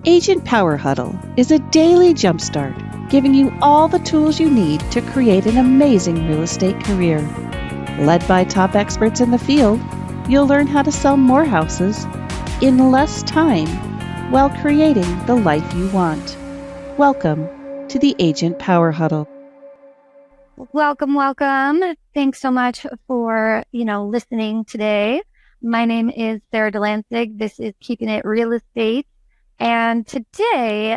Agent Power Huddle is a daily jumpstart, giving you all the tools you need to create an amazing real estate career. Led by top experts in the field, you'll learn how to sell more houses in less time while creating the life you want. Welcome to the Agent Power Huddle. Welcome. Thanks so much for, listening today. My name is Sara Delansig. This is Keeping It Real Estate. And today,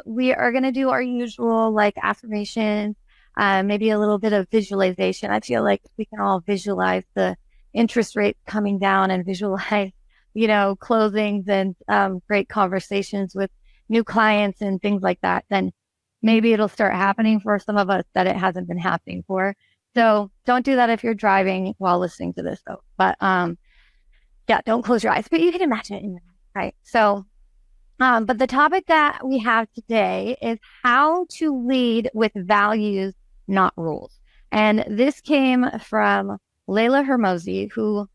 we are going to do our usual affirmations, maybe a little bit of visualization. I feel like we can all visualize the interest rates coming down and visualize, closings and great conversations with new clients and things like that. Then maybe it'll start happening for some of us that it hasn't been happening for. So don't do that if you're driving while listening to this, though. But don't close your eyes. But you can imagine it in your mind, right? So. But the topic that we have today is how to lead with values, not rules. And this came from Layla Hermosi, who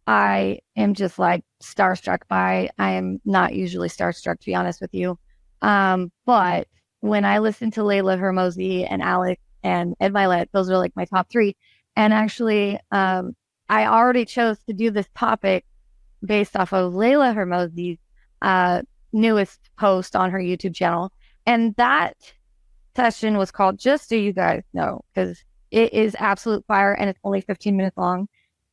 I am just starstruck by. I am not usually starstruck, to be honest with you. But when I listened to Layla Hermosi and Alex and Ed Milet, those are my top three. And actually, I already chose to do this topic based off of Layla Hermosi's newest post on her YouTube channel. And that session was called Just So You Guys Know, because it is absolute fire and it's only 15 minutes long.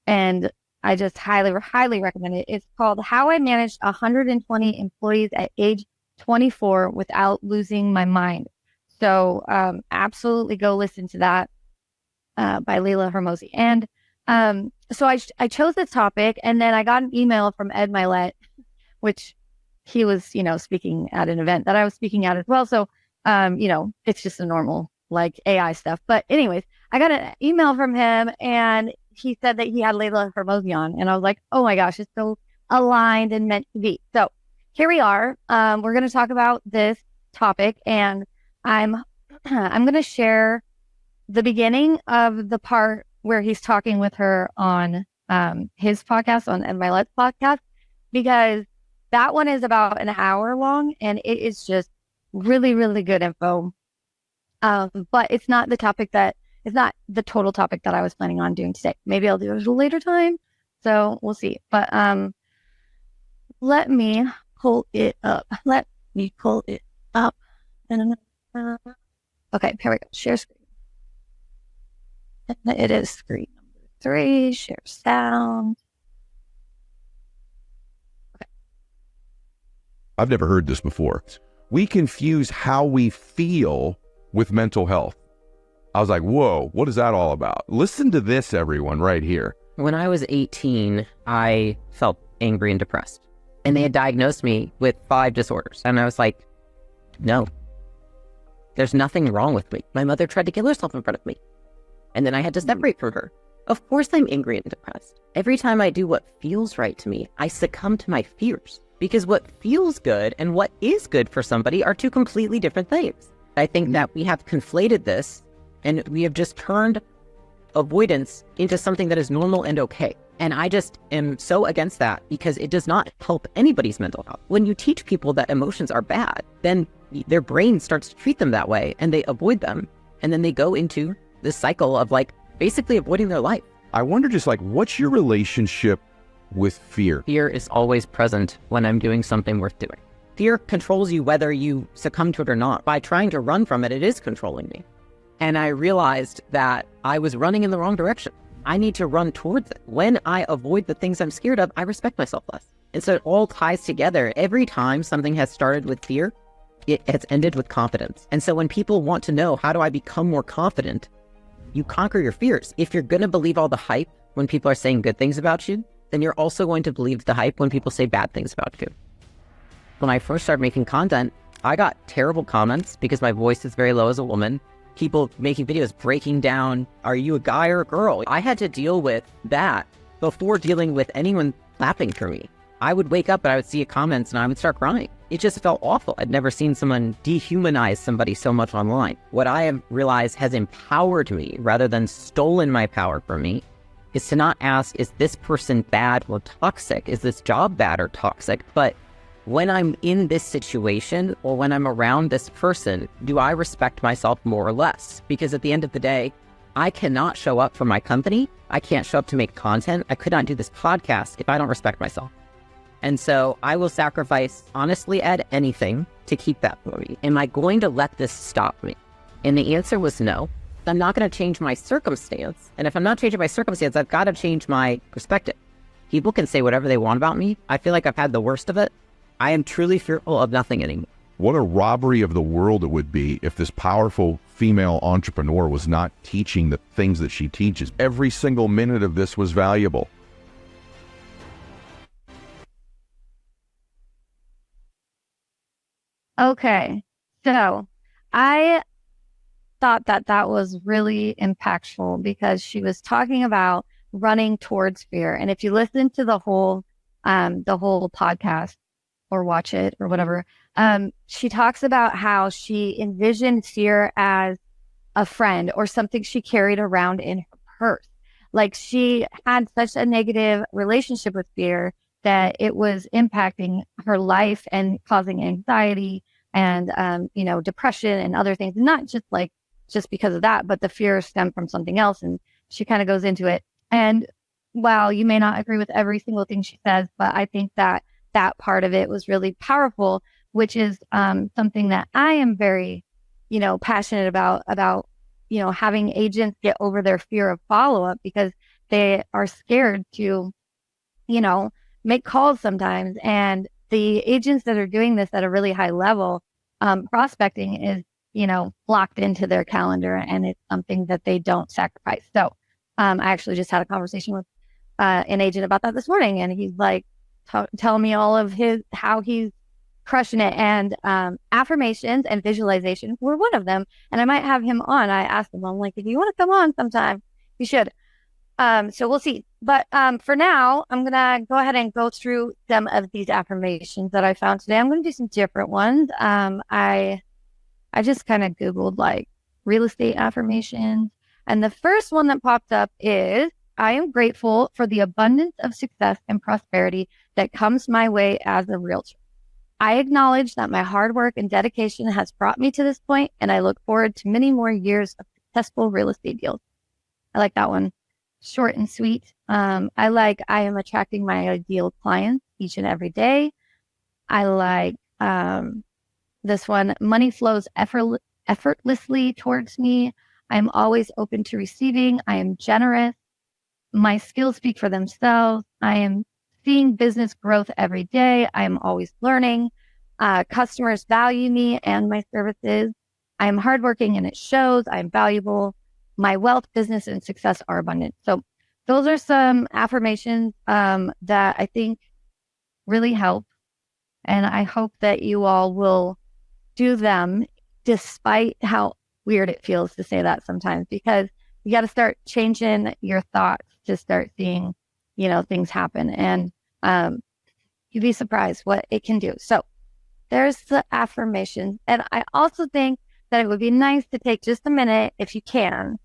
And I just highly recommend it. It's called How I Managed 120 Employees at Age 24 Without Losing My Mind. So absolutely go listen to that by Layla Hermosi. And so I chose this topic, and then I got an email from Ed Milet, which he was, speaking at an event that I was speaking at as well. So, it's just a normal AI stuff. But anyways, I got an email from him and he said that he had Layla Hermosi on. And I was like, oh my gosh, it's so aligned and meant to be. So here we are. We're going to talk about this topic, and I'm going to share the beginning of the part where he's talking with her on his podcast, on Ed Milet's podcast, because that one is about an hour long, and it is just really, really good info. But it's not the total topic that I was planning on doing today. Maybe I'll do it at a later time. So we'll see. But let me pull it up. Okay, here we go. Share screen. It is screen number 3. Share sound. I've never heard this before. We confuse how we feel with mental health. I was like, whoa, what is that all about? Listen to this, everyone, right here. When I was 18, I felt angry and depressed. And they had diagnosed me with 5 disorders. And I was like, no, there's nothing wrong with me. My mother tried to kill herself in front of me. And then I had to separate from her. Of course I'm angry and depressed. Every time I do what feels right to me, I succumb to my fears. Because what feels good and what is good for somebody are 2 completely different things. I think that we have conflated this, and we have just turned avoidance into something that is normal and okay. And I just am so against that, because it does not help anybody's mental health. When you teach people that emotions are bad, then their brain starts to treat them that way, and they avoid them. And then they go into this cycle of basically avoiding their life. I wonder what's your relationship with fear? Fear is always present when I'm doing something worth doing. Fear controls you whether you succumb to it or not. By trying to run from it, it is controlling me. And I realized that I was running in the wrong direction. I need to run towards it. When I avoid the things I'm scared of, I respect myself less. And so it all ties together. Every time something has started with fear, it has ended with confidence. And so when people want to know, how do I become more confident? You conquer your fears. If you're going to believe all the hype when people are saying good things about you, then you're also going to believe the hype when people say bad things about you. When I first started making content, I got terrible comments because my voice is very low as a woman. People making videos breaking down, are you a guy or a girl? I had to deal with that before dealing with anyone clapping for me. I would wake up and I would see comments and I would start crying. It just felt awful. I'd never seen someone dehumanize somebody so much online. What I have realized has empowered me rather than stolen my power from me is to not ask, is this person bad or toxic? Is this job bad or toxic? But when I'm in this situation or when I'm around this person, do I respect myself more or less? Because at the end of the day, I cannot show up for my company. I can't show up to make content. I could not do this podcast if I don't respect myself. And so I will sacrifice, honestly, Ed, anything to keep that for me. Am I going to let this stop me? And the answer was no. I'm not going to change my circumstance. And if I'm not changing my circumstance, I've got to change my perspective. People can say whatever they want about me. I feel like I've had the worst of it. I am truly fearful of nothing anymore. What a robbery of the world it would be if this powerful female entrepreneur was not teaching the things that she teaches. Every single minute of this was valuable. Okay, so I thought that was really impactful because she was talking about running towards fear. And if you listen to the whole podcast or watch it or whatever, she talks about how she envisioned fear as a friend or something she carried around in her purse. Like she had such a negative relationship with fear that it was impacting her life and causing anxiety and, depression and other things. Not just because of that, but the fear stemmed from something else. And she kind of goes into it. And while you may not agree with every single thing she says, but I think that part of it was really powerful, which is something that I am very, passionate about, having agents get over their fear of follow-up because they are scared to, make calls sometimes. And the agents that are doing this at a really high level, prospecting is, locked into their calendar, and it's something that they don't sacrifice. So I actually just had a conversation with an agent about that this morning, and he's like telling me all of how he's crushing it. And affirmations and visualization were one of them. And I might have him on. I asked him, I'm like, if you want to come on sometime, you should. So we'll see. But for now, I'm going to go ahead and go through some of these affirmations that I found today. I'm going to do some different ones. I just kind of Googled like real estate affirmations. And the first one that popped up is, I am grateful for the abundance of success and prosperity that comes my way as a realtor. I acknowledge that my hard work and dedication has brought me to this point, and I look forward to many more years of successful real estate deals. I like that one. Short and sweet. I am attracting my ideal clients each and every day. I like this one. Money flows effortlessly towards me. I'm always open to receiving. I am generous. My skills speak for themselves. I am seeing business growth every day. I am always learning. Customers value me and my services. I am hardworking and it shows. I am valuable. My wealth, business, and success are abundant. So those are some affirmations that I think really help. And I hope that you all will do them despite how weird it feels to say that sometimes, because you got to start changing your thoughts to start seeing, things happen. And you'd be surprised what it can do. So there's the affirmations. And I also think that it would be nice to take just a minute, if you can,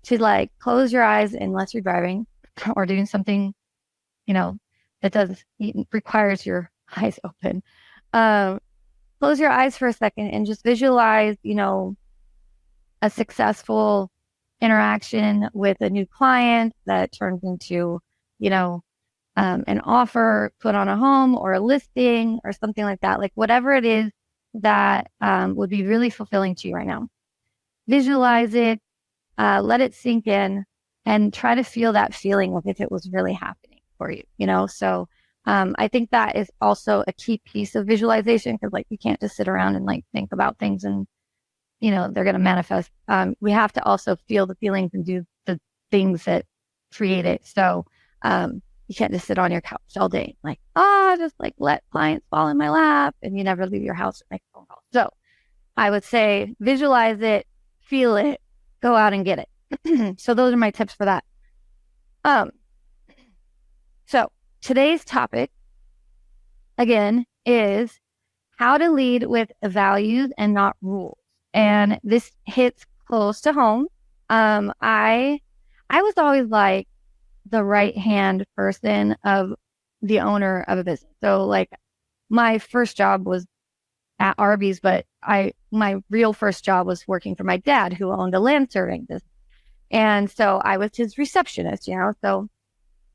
to close your eyes unless you're driving or doing something, that requires your eyes open. Close your eyes for a second and just visualize, a successful interaction with a new client that turns into, an offer, put on a home or a listing or something like that. Like whatever it is that would be really fulfilling to you right now. Visualize it, let it sink in, and try to feel that feeling of if it was really happening for you, So I think that is also a key piece of visualization, because you can't just sit around and think about things and, they're going to manifest. We have to also feel the feelings and do the things that create it. So you can't just sit on your couch all day, just let clients fall in my lap, and you never leave your house or make a phone call. So I would say visualize it, feel it, go out and get it. So those are my tips for that. So today's topic, again, is how to lead with values and not rules. And this hits close to home. I was always the right hand person of the owner of a business. So my first job was at Arby's, but my real first job was working for my dad, who owned a land surveying business. And so I was his receptionist, so,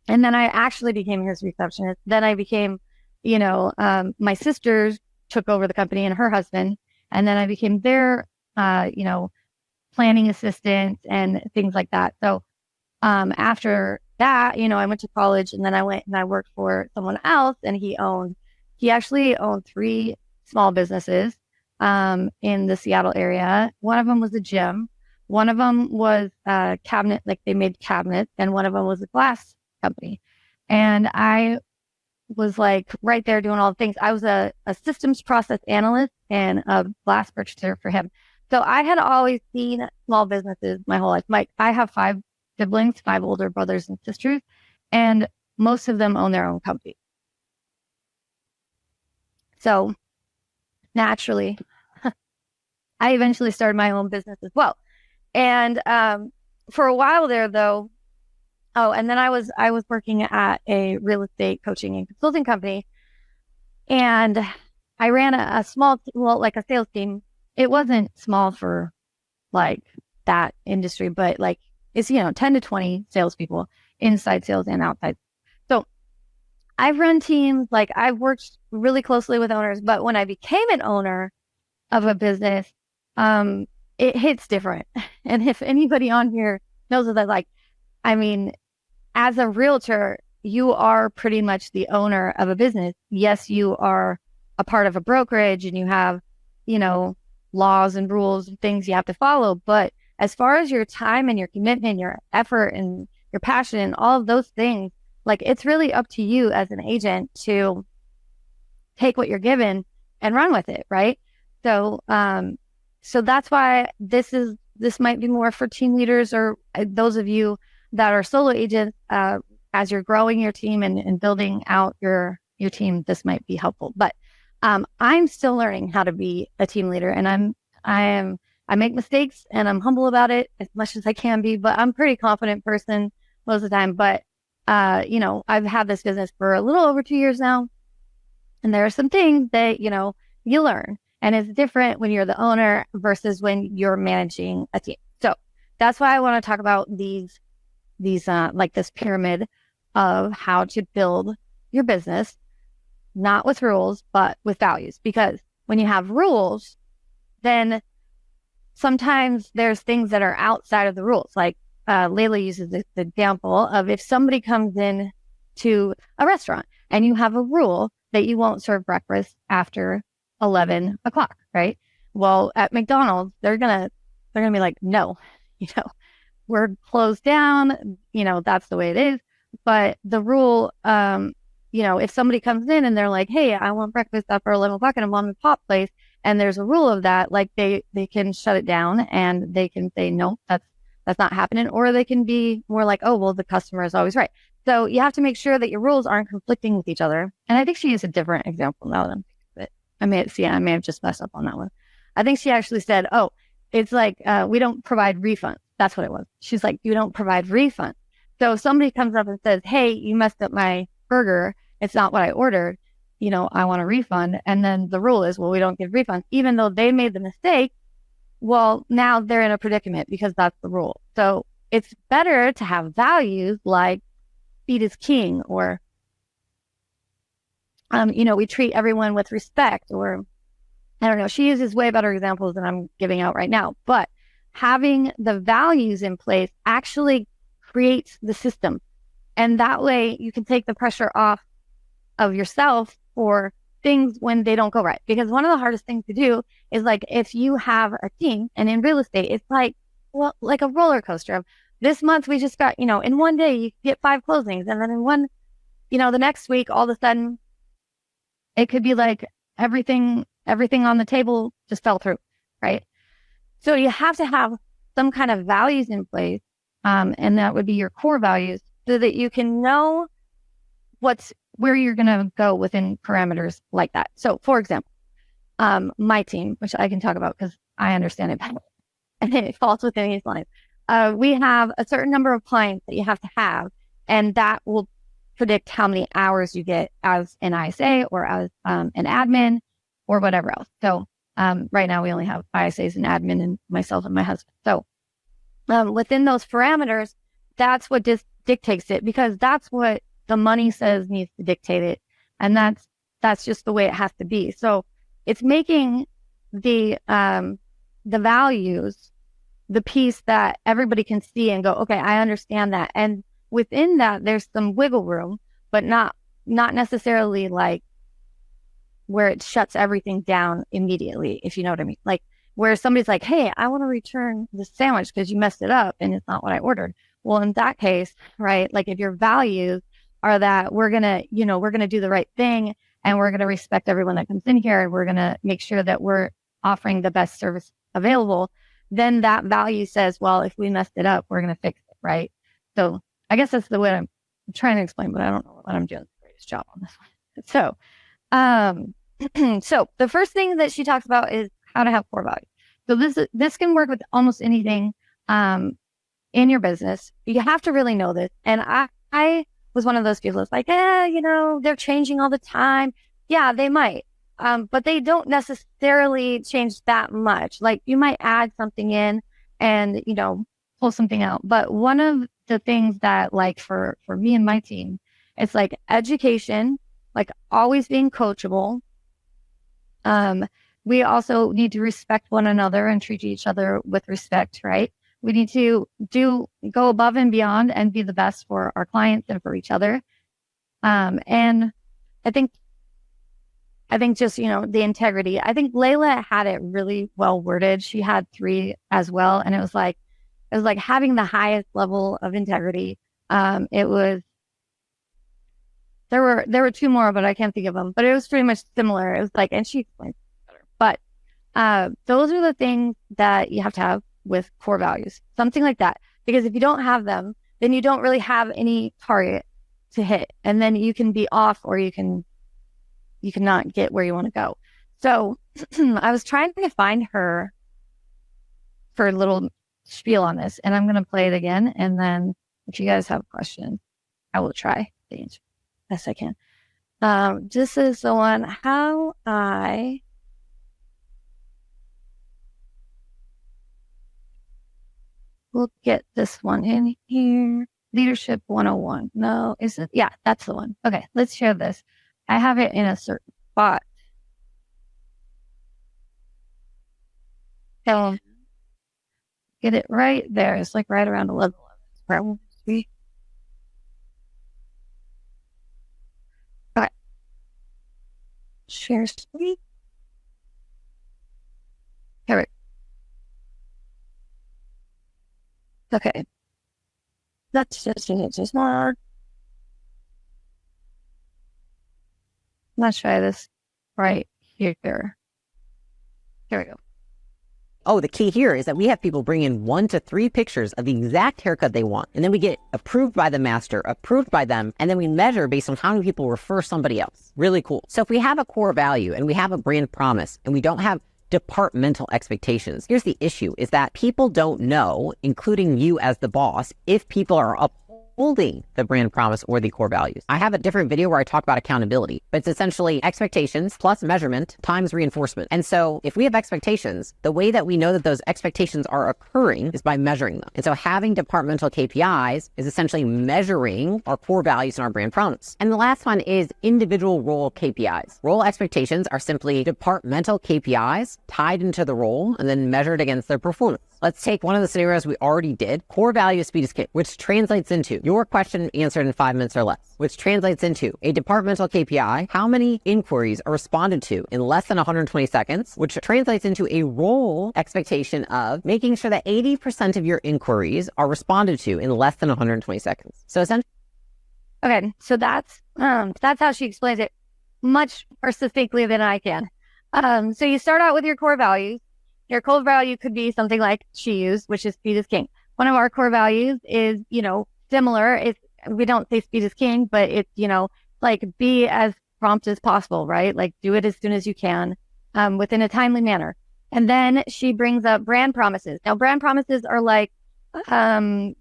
and then I actually became his receptionist. Then I became, my sisters took over the company and her husband, and then I became their, planning assistant and things like that. So, after that, I went to college, and then I went and I worked for someone else, and he actually owned 3 small businesses, in the Seattle area. One of them was a gym. One of them was a cabinet, like they made cabinets, and one of them was a glass company. And I was like right there doing all the things. I was a systems process analyst and a glass purchaser for him. So I had always seen small businesses my whole life. I have 5 siblings, 5 older brothers and sisters, and most of them own their own company. So naturally, I eventually started my own business as well. And for a while there, though, and then I was working at a real estate coaching and consulting company, and I ran a small, like a sales team. It wasn't small for like that industry, but like it's 10 to 20 salespeople, inside sales and outside. So I've run teams, like I've worked really closely with owners, but when I became an owner of a business, it hits different. And if anybody on here knows that, like, I mean, as a realtor, you are pretty much the owner of a business. Yes, you are a part of a brokerage and you have, laws and rules and things you have to follow. But as far as your time and your commitment, your effort and your passion and all of those things, like it's really up to you as an agent to take what you're given and run with it. Right. So, so that's why this might be more for team leaders or those of you that are solo agents, as you're growing your team and building out your team, this might be helpful. But I'm still learning how to be a team leader, and I make mistakes and I'm humble about it as much as I can be, but I'm a pretty confident person most of the time. But I've had this business for a little over 2 years now, and there are some things that you learn. And it's different when you're the owner versus when you're managing a team. So that's why I want to talk about these like this pyramid of how to build your business, not with rules, but with values. Because when you have rules, then sometimes there's things that are outside of the rules. Like Layla uses this example of if somebody comes in to a restaurant and you have a rule that you won't serve breakfast after 11 o'clock, right? Well, at McDonald's, they're gonna be like, no, we're closed down, that's the way it is. But the rule, if somebody comes in and they're like, hey, I want breakfast after 11 o'clock in a mom and pop place, and there's a rule of that, like they can shut it down and they can say, no, that's not happening. Or they can be more like, oh, well, the customer is always right. So you have to make sure that your rules aren't conflicting with each other. And I think she used a different example now that I'm thinking of it. I may have just messed up on that one. I think she actually said, oh, it's like, we don't provide refunds. That's what it was. She's like, you don't provide refunds. So if somebody comes up and says, hey, you messed up my burger, it's not what I ordered, I want a refund. And then the rule is, well, we don't give refunds, even though they made the mistake. Well, now they're in a predicament because that's the rule. So it's better to have values like speed is king, or, we treat everyone with respect, or I don't know. She uses way better examples than I'm giving out right now, but having the values in place actually creates the system. And that way you can take the pressure off of yourself for things when they don't go right. Because one of the hardest things to do is, like, if you have a team, and in real estate, it's like a roller coaster of this month we just got, in one day you get 5 closings. And then in one, the next week, all of a sudden it could be like everything on the table just fell through. Right. So you have to have some kind of values in place. And that would be your core values, so that you can know where you're going to go within parameters like that. So for example, my team, which I can talk about because I understand it better, and it falls within these lines. We have a certain number of clients that you have to have, and that will predict how many hours you get as an ISA or as an admin or whatever else. So right now we only have ISAs and admin and myself and my husband. So within those parameters, that's what dictates it, because that's what the money says needs to dictate it. And that's just the way it has to be. So it's making the values the piece that everybody can see and go, okay, I understand that. And within that, there's some wiggle room, but not necessarily like where it shuts everything down immediately, if you know what I mean. Like where somebody's like, hey, I want to return the sandwich because you messed it up and it's not what I ordered. Well, in that case, right, like if your values are that we're going to do the right thing and we're going to respect everyone that comes in here and we're going to make sure that we're offering the best service available, then that value says, well, if we messed it up, we're going to fix it, right? So I guess that's the way I'm trying to explain, but I don't know what I'm doing the greatest job on this one. So, so the first thing that she talks about is how to have core values. So this can work with almost anything in your business. You have to really know this. And I was one of those people that's like, they're changing all the time. Yeah, they might. But they don't necessarily change that much. Like you might add something in and, pull something out. But one of the things that like for me and my team, it's like education, like always being coachable. We also need to respect one another and treat each other with respect, right? We need to go above and beyond and be the best for our clients and for each other. And I think just, the integrity. I think Layla had it really well worded. She had 3 as well. And it was like having the highest level of integrity. There were 2 more, but I can't think of them, but it was pretty much similar. It was like, and she explained it better, but those are the things that you have to have with core values, something like that. Because if you don't have them, then you don't really have any target to hit. And then you can be off or you cannot get where you want to go. So I was trying to find her for a little spiel on this, and I'm going to play it again. And then if you guys have questions, I will try to answer best I can. This is the one, how I will get this one in here. Leadership 101. No, is it? Yeah, that's the one. Okay, let's share this. I have it in a certain spot. So get it right there. It's like right around 11. Where I want it to be. Okay. Share screen. Here we go. Okay. That's just more. Let's try this right here. Here we go. Oh, the key here is that we have people bring in 1 to 3 pictures of the exact haircut they want. And then we get approved by the master, approved by them, and then we measure based on how many people refer somebody else. Really cool. So if we have a core value and we have a brand promise and we don't have departmental expectations, here's the issue is that people don't know, including you as the boss, if people are upholding the brand promise or the core values. I have a different video where I talk about accountability, but it's essentially expectations plus measurement times reinforcement. And so if we have expectations, the way that we know that those expectations are occurring is by measuring them. And so having departmental KPIs is essentially measuring our core values and our brand promise. And the last one is individual role KPIs. Role expectations are simply departmental KPIs tied into the role and then measured against their performance. Let's take one of the scenarios we already did. Core value speed is king, which translates into your question answered in 5 minutes or less, which translates into a departmental KPI, how many inquiries are responded to in less than 120 seconds, which translates into a role expectation of making sure that 80% of your inquiries are responded to in less than 120 seconds. So essentially. Okay, so that's how she explains it much more succinctly than I can. So you start out with your core values. Your core value could be something like she used, which is speed is king. One of our core values is, similar. We don't say speed is king, but it's, like be as prompt as possible, right? Like do it as soon as you can, within a timely manner. And then she brings up brand promises. Now, brand promises are like, 15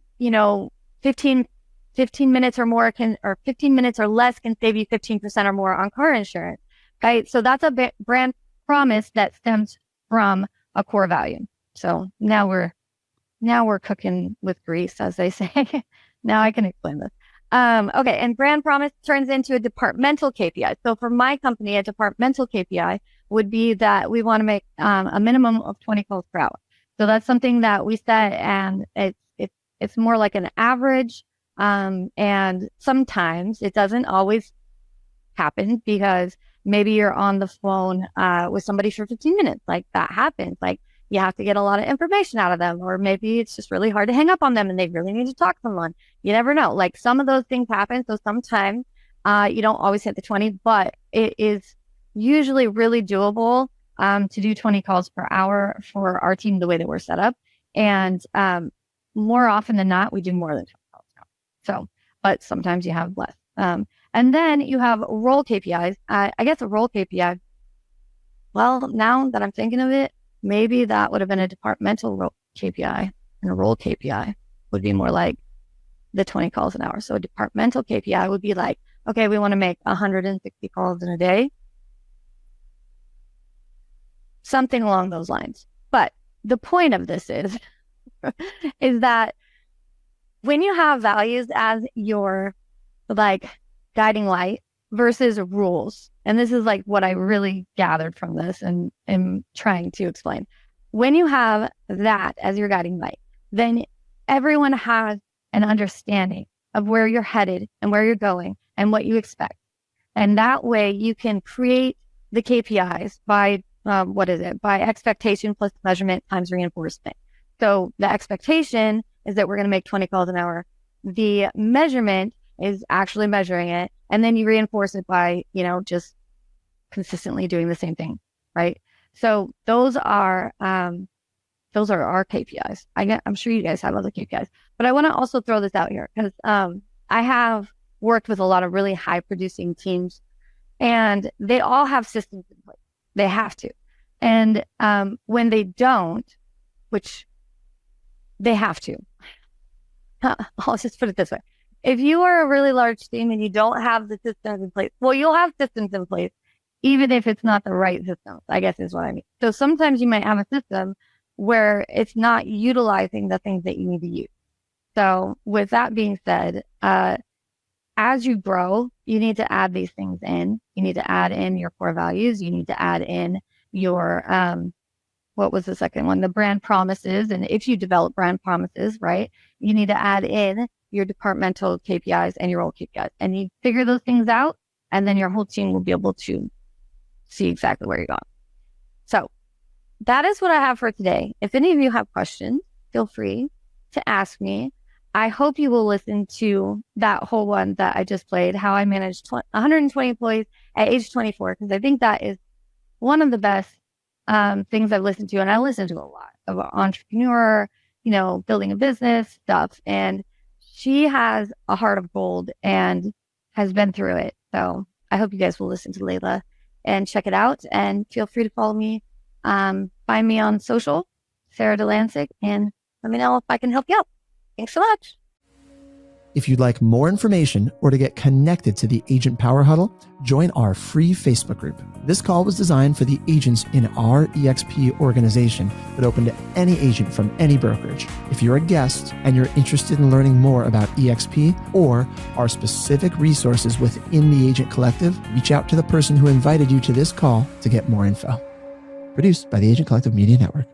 15 minutes or more or 15 minutes or less can save you 15% or more on car insurance, right? So that's a brand promise that stems from a core value. So now we're cooking with grease, as they say. Now I can explain this. Okay. And brand promise turns into a departmental KPI. So for my company, a departmental KPI would be that we want to make a minimum of 20 calls per hour. So that's something that we set, and it's more like an average. And sometimes it doesn't always happen because maybe you're on the phone with somebody for 15 minutes. Like that happens. Like you have to get a lot of information out of them, or maybe it's just really hard to hang up on them and they really need to talk to someone. You never know. Like some of those things happen. So sometimes you don't always hit the 20, but it is usually really doable to do 20 calls per hour for our team the way that we're set up. And more often than not, we do more than 20 calls per hour. So, but sometimes you have less. And then you have role KPIs. I guess a role KPI, well, now that I'm thinking of it, maybe that would have been a departmental role KPI, and a role KPI would be more like the 20 calls an hour. So a departmental KPI would be like, okay, we want to make 160 calls in a day. Something along those lines. But the point of this is that when you have values as your like guiding light versus rules, and this is like what I really gathered from this and am trying to explain. When you have that as your guiding light, then everyone has an understanding of where you're headed and where you're going and what you expect. And that way you can create the KPIs by, by expectation plus measurement times reinforcement. So the expectation is that we're going to make 20 calls an hour. The measurement is actually measuring it. And then you reinforce it by, just consistently doing the same thing, right? So those are our KPIs. I'm sure you guys have other KPIs, but I want to also throw this out here because I have worked with a lot of really high producing teams, and they all have systems in place. They have to. And when they don't, which they have to, I'll just put it this way. If you are a really large team and you don't have the systems in place, well, you'll have systems in place, even if it's not the right system, I guess is what I mean. So sometimes you might have a system where it's not utilizing the things that you need to use. So with that being said, as you grow, you need to add these things in. You need to add in your core values. You need to add in your, what was the second one? The brand promises. And if you develop brand promises, right, you need to add in your departmental KPIs and your role KPIs. And you figure those things out, and then your whole team will be able to see exactly where you're going. So that is what I have for today. If any of you have questions, feel free to ask me. I hope you will listen to that whole one that I just played, how I managed 120 employees at age 24, because I think that is one of the best things I've listened to. And I listen to a lot of entrepreneur, building a business stuff. And she has a heart of gold and has been through it. So I hope you guys will listen to Layla and check it out. And feel free to follow me. Find me on social, Sara Delansig, and let me know if I can help you out. Thanks so much. If you'd like more information or to get connected to the Agent Power Huddle, join our free Facebook group. This call was designed for the agents in our EXP organization, but open to any agent from any brokerage. If you're a guest and you're interested in learning more about EXP or our specific resources within the Agent Collective, reach out to the person who invited you to this call to get more info. Produced by the Agent Collective Media Network.